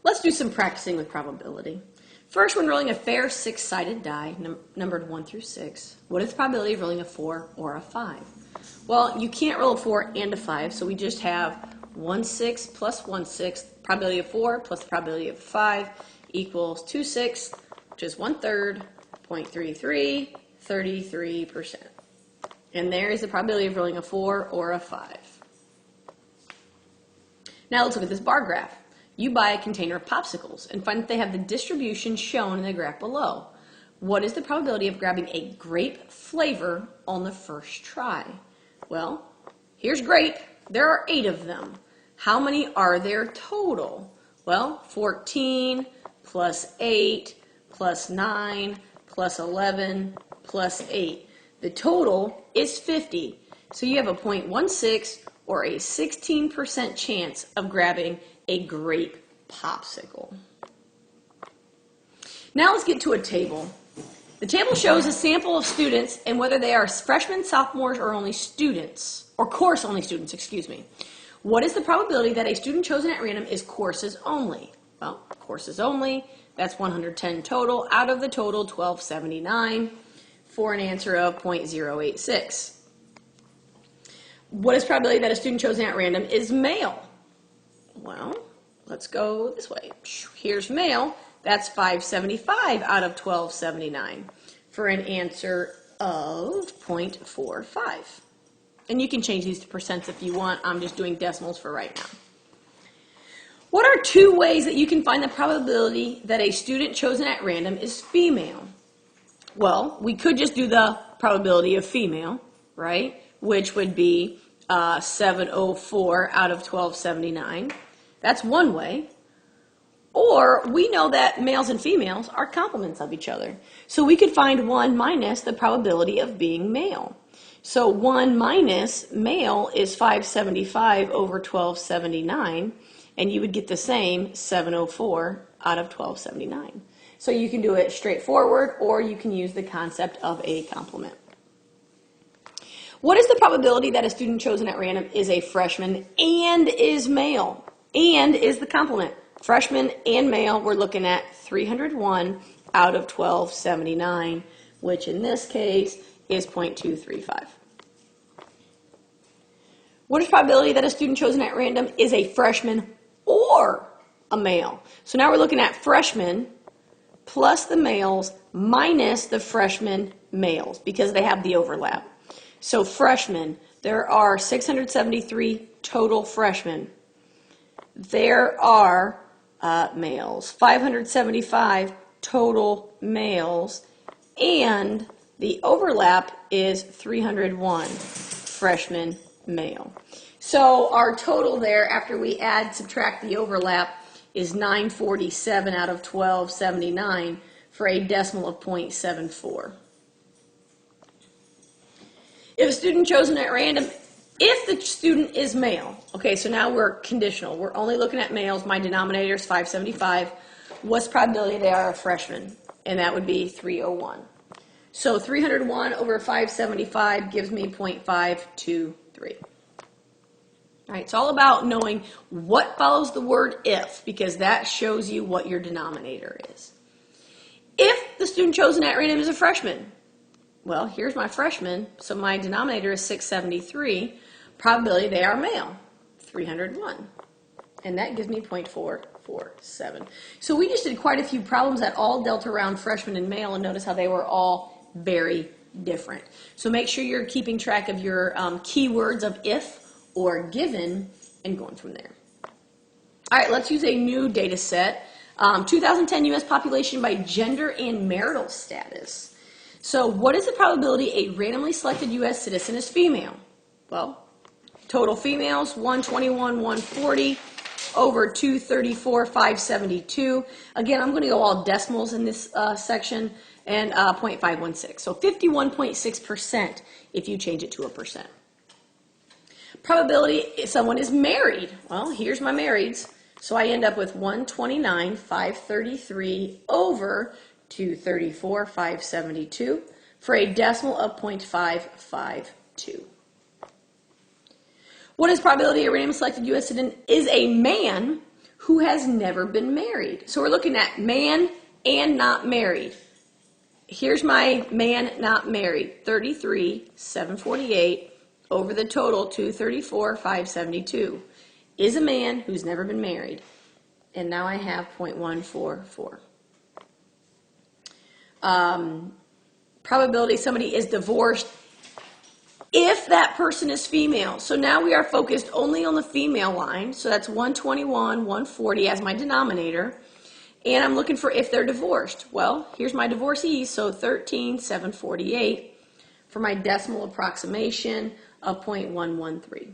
Let's do some practicing with probability. First, when rolling a fair six-sided die, numbered 1 through 6, what is the probability of rolling a 4 or a 5? Well, you can't roll a 4 and a 5, so we just have 1 6 plus 1 6. Probability of 4 plus the probability of 5 equals 2 6, which is 1/3, 0.33, 33%. And there is the probability of rolling a 4 or a 5. Now let's look at this bar graph. You buy a container of popsicles and find that they have the distribution shown in the graph below. What is the probability of grabbing a grape flavor on the first try? Well, here's grape. There are 8 of them. How many are there total? Well, 14 plus 8 plus 9 plus 11 plus 8. The total is 50. So you have a 0.16 or a 16% chance of grabbing a grape popsicle. Now let's get to a table. The table shows a sample of students and whether they are freshmen, sophomores, or only students, or course only students, excuse me. What is the probability that a student chosen at random is courses only? Well, courses only, that's 110 total out of the total 1279 for an answer of 0.086. What is the probability that a student chosen at random is male? Well, let's go this way. Here's male. That's 575 out of 1279 for an answer of 0.45. And you can change these to percents if you want. I'm just doing decimals for right now. What are 2 ways that you can find the probability that a student chosen at random is female? Well, we could just do the probability of female, right? Which would be 704 out of 1279. That's one way. Or we know that males and females are complements of each other. So we could find 1 minus the probability of being male. So 1 minus male is 575 over 1279, and you would get the same 704 out of 1279. So you can do it straightforward, or you can use the concept of a complement. What is the probability that a student chosen at random is a freshman and is male? And is the complement. Freshman and male, we're looking at 301 out of 1279, which in this case is 0.235. What is the probability that a student chosen at random is a freshman or a male? So now we're looking at freshmen plus the males minus the freshman males because they have the overlap. So freshmen, there are 673 total freshmen. There are males, 575 total males, and the overlap is 301 freshman male. So our total there, after we subtract the overlap, is 947 out of 1279 for a decimal of 0.74. If a student chosen at random, if the student is male, okay, so now we're conditional. We're only looking at males. My denominator is 575. What's the probability they are a freshman? And that would be 301. So 301 over 575 gives me 0.523. All right, it's all about knowing what follows the word if, because that shows you what your denominator is. If the student chosen at random is a freshman, well, here's my freshman, so my denominator is 673. Probability they are male, 301. And that gives me 0.447. So we just did quite a few problems that all dealt around freshmen and male, and notice how they were all very different. So make sure you're keeping track of your keywords of if or given and going from there. All right, let's use a new data set. 2010 U.S. population by gender and marital status. So what is the probability a randomly selected U.S. citizen is female? Well, total females, 121, 140 over 234, 572. Again, I'm going to go all decimals in this section, and 0.516. So 51.6% if you change it to a percent. Probability if someone is married. Well, here's my marrieds. So I end up with 129, 533 over 234, 572 for a decimal of 0.552. What is probability a random selected U.S. citizen is a man who has never been married. So we're looking at man and not married. Here's my man not married, 33,748 over the total 234,572 is a man who's never been married. And now I have 0.144. Probability somebody is divorced if that person is female. So now we are focused only on the female line. So that's 121, 140 as my denominator. And I'm looking for if they're divorced. Well, here's my divorcees, so 13,748 for my decimal approximation of 0.113.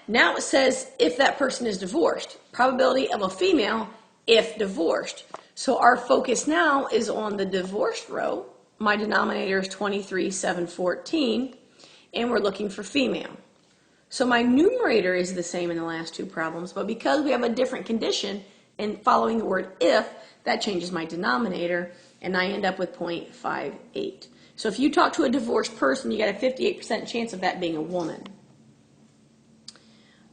Now it says if that person is divorced. Probability of a female if divorced. So our focus now is on the divorced row. My denominator is 23,714, and we're looking for female. So my numerator is the same in the last two problems, but because we have a different condition and following the word if, that changes my denominator, and I end up with 0.58. So if you talk to a divorced person, you got a 58% chance of that being a woman.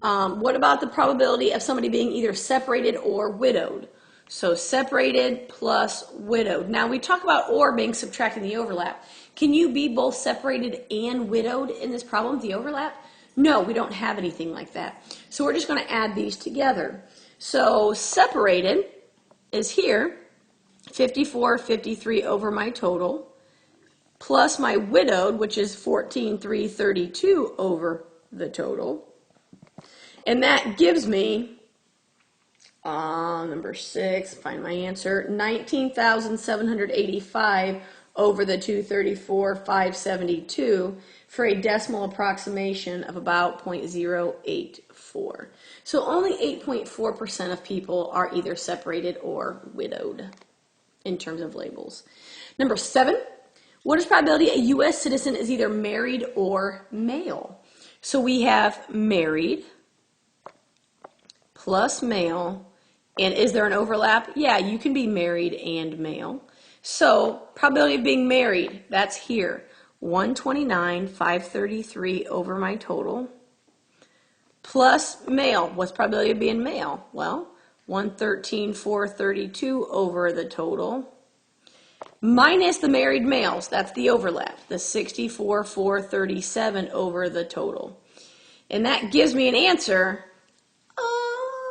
What about the probability of somebody being either separated or widowed? So separated plus widowed. Now we talk about or being subtracting the overlap. Can you be both separated and widowed in this problem, the overlap? No, we don't have anything like that. So we're just going to add these together. So separated is here, 54,53 over my total, plus my widowed, which is 14,332 over the total. And that gives me, number 6, find my answer, 19,785 over the 234,572 for a decimal approximation of about 0.084. So only 8.4% of people are either separated or widowed in terms of labels. Number 7, what is probability a U.S. citizen is either married or male? So we have married plus male. And is there an overlap? Yeah, you can be married and male. So probability of being married, that's here. 129,533 over my total. Plus male, what's probability of being male? Well, 113,432 over the total. Minus the married males, that's the overlap. The 64,437 over the total. And that gives me an answer.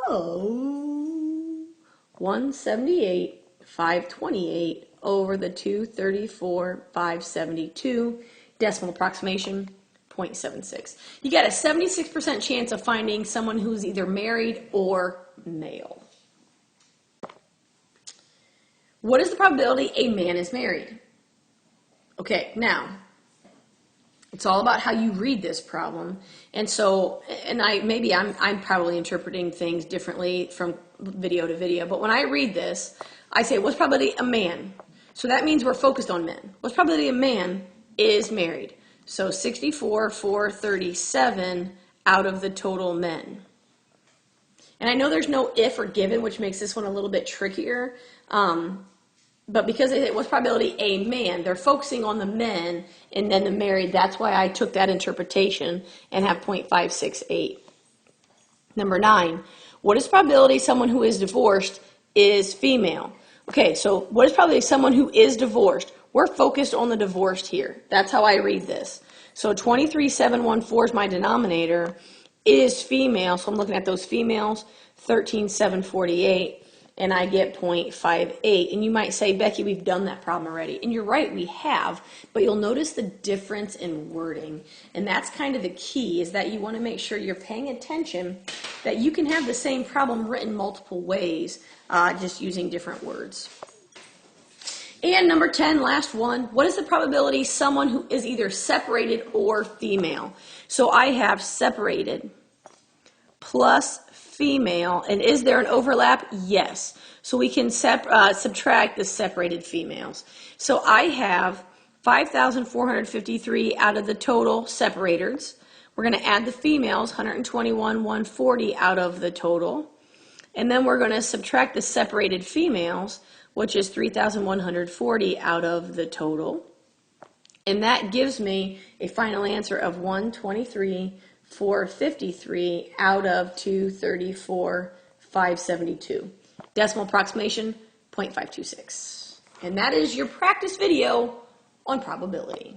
178,528 over the 234,572, decimal approximation 0.76. You got a 76% chance of finding someone who's either married or male. What is the probability a man is married? Okay, now it's all about how you read this problem. And so, I'm probably interpreting things differently from video to video, but when I read this, I say, what's probability a man? So that means we're focused on men. What's probability a man is married? So 64,437 out of the total men. And I know there's no if or given, which makes this one a little bit trickier. But because it was probability a man, they're focusing on the men and then the married. That's why I took that interpretation and have 0.568. Number 9, what is probability someone who is divorced is female? Okay, so what is probability someone who is divorced? We're focused on the divorced here. That's how I read this. So 23,714 is my denominator, is female. So I'm looking at those females, 13,748. And I get 0.58. And you might say, Becky, we've done that problem already. And you're right, we have. But you'll notice the difference in wording. And that's kind of the key, is that you want to make sure you're paying attention, that you can have the same problem written multiple ways, just using different words. And number 10, last one, what is the probability someone who is either separated or female? So I have separated plus female, and is there an overlap? Yes. So we can subtract the separated females. So I have 5,453 out of the total separators. We're going to add the females, 121,140 out of the total. And then we're going to subtract the separated females, which is 3,140 out of the total. And that gives me a final answer of 123,528 453 out of 234, 572. Decimal approximation, 0.526. And that is your practice video on probability.